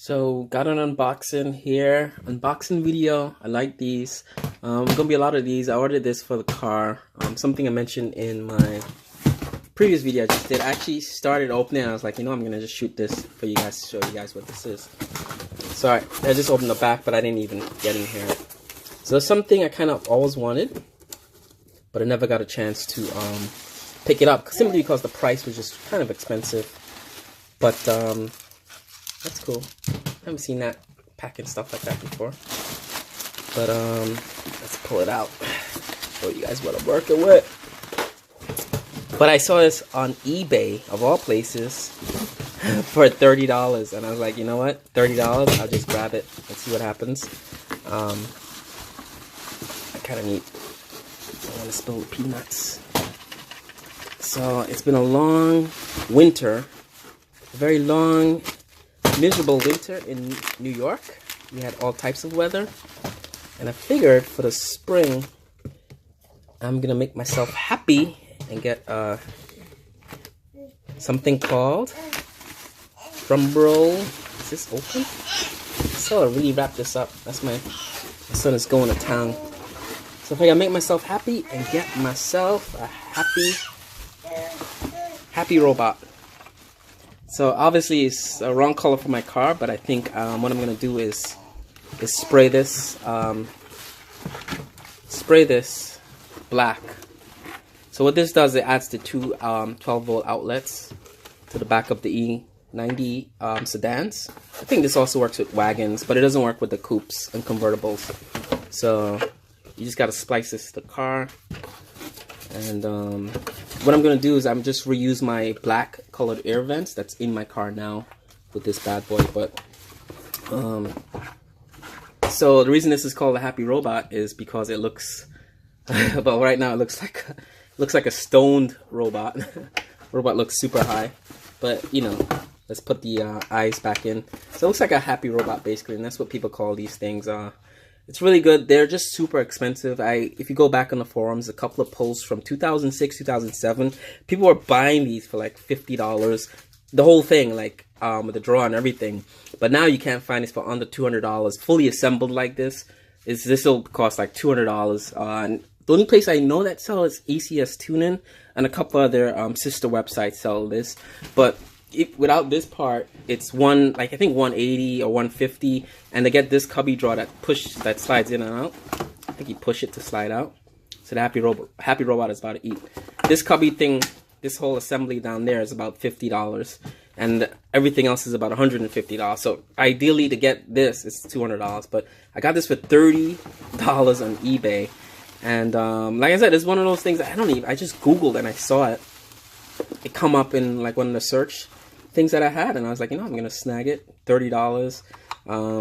So got an unboxing here, unboxing video. I like these. Gonna be a lot of these. I ordered this for the car. Something I mentioned in my previous video I just did. I actually started opening and I was like, I'm gonna just shoot this for you guys to show you guys what this is. Sorry, I just opened the back, but I didn't even get in here. So it's something I kind of always wanted, but I never got a chance to pick it up simply because the price was just kind of expensive. But that's cool. I haven't seen that packing stuff like that before. But let's pull it out. Show you guys what I'm working with. But I saw this on eBay of all places for $30, and I was like, you know what? $30. I'll just grab it and see what happens. I kind of need. I want to spill the peanuts. So it's been a long winter, a very long, miserable winter in New York. We had all types of weather, and I figured for the spring, I'm gonna make myself happy and get something called drum roll. Is this open? So I really wrap this up. That's my son is going to town. So if I gotta make myself happy and get myself a happy robot. So obviously it's a wrong color for my car, but I think what I'm gonna do is spray this black. So what this does, it adds the two 12-volt outlets to the back of the E90 sedans. I think this also works with wagons, but it doesn't work with the coupes and convertibles. So you just gotta splice this to the car. And what I'm gonna do is I'm just reuse my black colored air vents that's in my car now with this bad boy. But so the reason this is called a happy robot is because it looks but right now it looks like a stoned robot. Robot looks super high, but let's put the eyes back in. So it looks like a happy robot basically, and that's what people call these things. It's really good. They're just super expensive. If you go back on the forums, a couple of posts from 2006, 2007, people were buying these for like $50. The whole thing, like with the draw and everything. But now you can't find this for under $200. Fully assembled like this. This will cost like $200. And the only place I know that sells is ACS Tuning, and a couple other sister websites sell this. But without this part, it's I think 180 or 150, and to get this cubby draw that slides in and out, I think you push it to slide out. So the happy robot is about to eat. This cubby thing, this whole assembly down there is about $50, and everything else is about $150. So ideally to get this, it's $200, but I got this for $30 on eBay. And like I said, it's one of those things I just Googled and I saw it. It come up in like one of the search things that I had, and I was like, I'm gonna snag it. $30.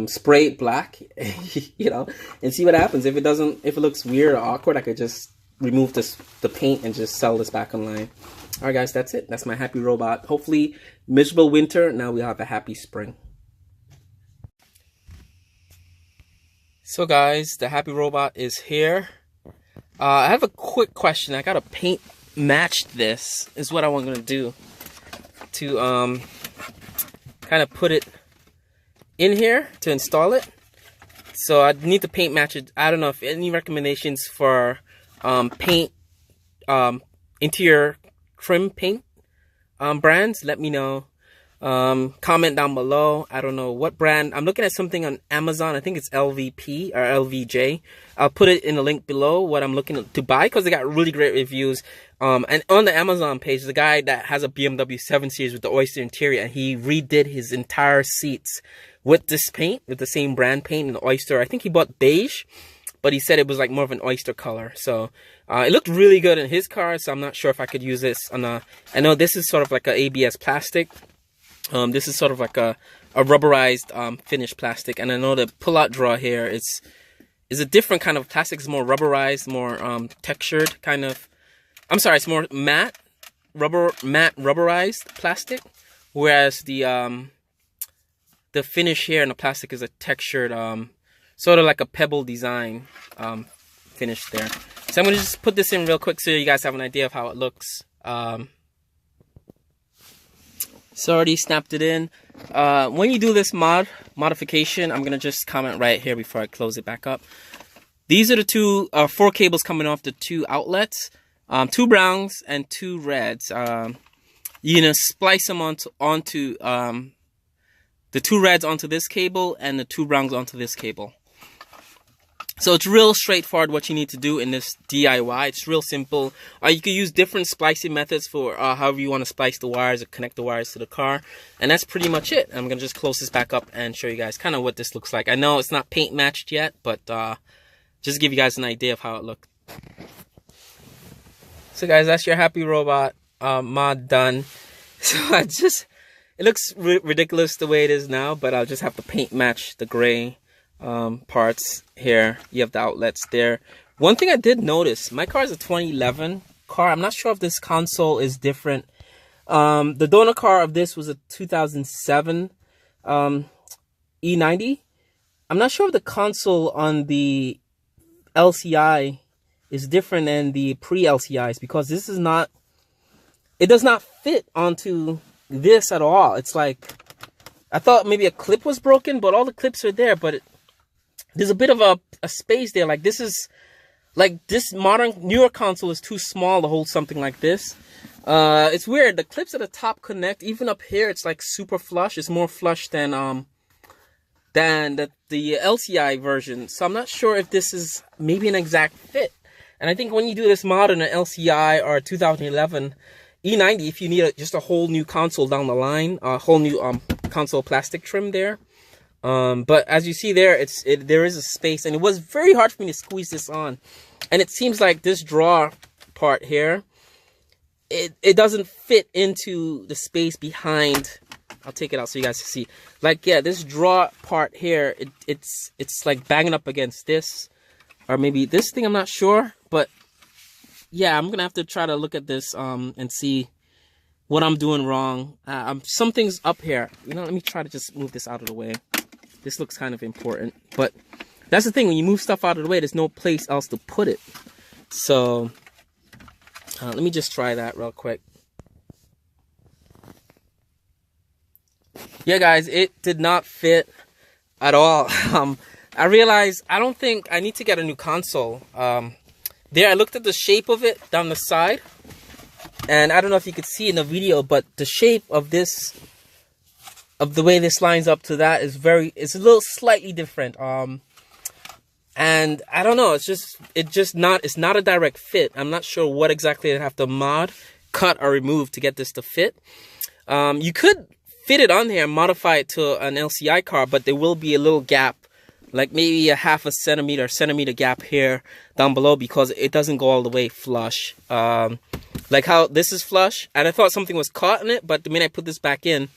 Spray it black, and see what happens. If it looks weird or awkward, I could just remove the paint and just sell this back online. Alright guys, that's it. That's my happy robot. Hopefully, miserable winter, now we'll have a happy spring. So guys, the happy robot is here. I have a quick question. I gotta paint match this, is what I'm gonna do to kind of put it in here to install it. So I need to paint match it. I don't know if any recommendations for paint, interior trim paint brands, let me know. Comment down below. I don't know what brand. I'm looking at something on Amazon. I think it's LVP or LVJ. I'll put it in the link below what I'm looking to buy, because they got really great reviews. And on the Amazon page, the guy that has a BMW 7 Series with the oyster interior, and he redid his entire seats with this paint, with the same brand paint and the oyster. I think he bought beige, but he said it was like more of an oyster color. So it looked really good in his car, so I'm not sure if I could use this on a. I know this is sort of like a ABS plastic. This is sort of like a rubberized finished plastic, and I know the pull-out draw here is a different kind of plastic. It's more rubberized, more textured kind of. I'm sorry, it's more matte rubberized plastic, whereas the finish here in the plastic is a textured, sort of like a pebble design finish there. So I'm gonna just put this in real quick so you guys have an idea of how it looks. So I already snapped it in. When you do this modification, I'm gonna just comment right here before I close it back up. These are the two 4 cables coming off the 2 outlets, 2 browns and 2 reds. You're gonna splice them onto the 2 reds onto this cable and the 2 browns onto this cable. So it's real straightforward what you need to do in this DIY. It's real simple. You can use different splicing methods for however you want to splice the wires or connect the wires to the car. And that's pretty much it. I'm going to just close this back up and show you guys kind of what this looks like. I know it's not paint matched yet, but just give you guys an idea of how it looked. So guys, that's your Happy Robot mod done. So it looks ridiculous the way it is now, but I'll just have to paint match the gray parts here. You have the outlets there. One thing I did notice, my car is a 2011 car. I'm not sure if this console is different. The donor car of this was a 2007 E90. I'm not sure if the console on the LCI is different than the pre-LCIs, because this is not, it does not fit onto this at all. It's like, I thought maybe a clip was broken, but all the clips are there, but there's a bit of a space there. Like this modern newer console is too small to hold something like this. It's weird. The clips at the top connect. Even up here, it's like super flush. It's more flush than the LCI version. So I'm not sure if this is maybe an exact fit. And I think when you do this mod in an LCI or 2011 E90, if you need just a whole new console down the line, a whole new console plastic trim there. But as you see there, there is a space, and it was very hard for me to squeeze this on. And it seems like this drawer part here, it doesn't fit into the space behind. I'll take it out so you guys can see. Like, yeah, this drawer part here, it's like banging up against this, or maybe this thing, I'm not sure. But yeah, I'm gonna have to try to look at this and see what I'm doing wrong. Something's up here. You know, let me try to just move this out of the way. This looks kind of important, but that's the thing. When you move stuff out of the way, there's no place else to put it. So let me just try that real quick. Yeah, guys, it did not fit at all. I realized I don't think I need to get a new console. There, I looked at the shape of it down the side, and I don't know if you could see in the video, but the shape of this, of the way this lines up to that, it's a little slightly different. And I don't know, it's not a direct fit. I'm not sure what exactly I'd have to mod, cut, or remove to get this to fit. You could fit it on here and modify it to an LCI car, but there will be a little gap, like maybe a half a centimeter gap here down below, because it doesn't go all the way flush. Like how this is flush, and I thought something was caught in it, but the minute I put this back in,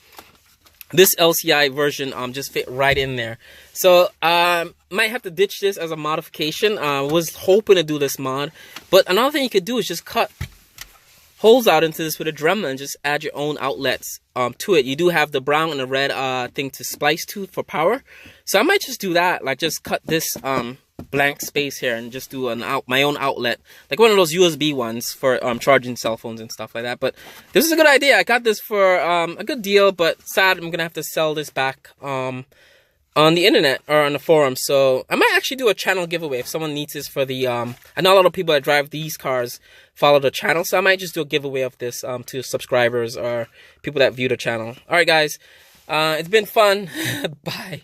this LCI version just fit right in there. So might have to ditch this as a modification. Was hoping to do this mod, but another thing you could do is just cut holes out into this with a Dremel and just add your own outlets to it. You do have the brown and the red thing to splice to for power, so I might just do that. Like just cut this blank space here and just do my own outlet, like one of those USB ones for charging cell phones and stuff like that. But this is a good idea. I got this for a good deal, but sad I'm gonna have to sell this back on the internet or on the forum. So I might actually do a channel giveaway if someone needs this for the I know a lot of people that drive these cars follow the channel, so I might just do a giveaway of this to subscribers or people that view the channel. All right, guys, it's been fun. Bye.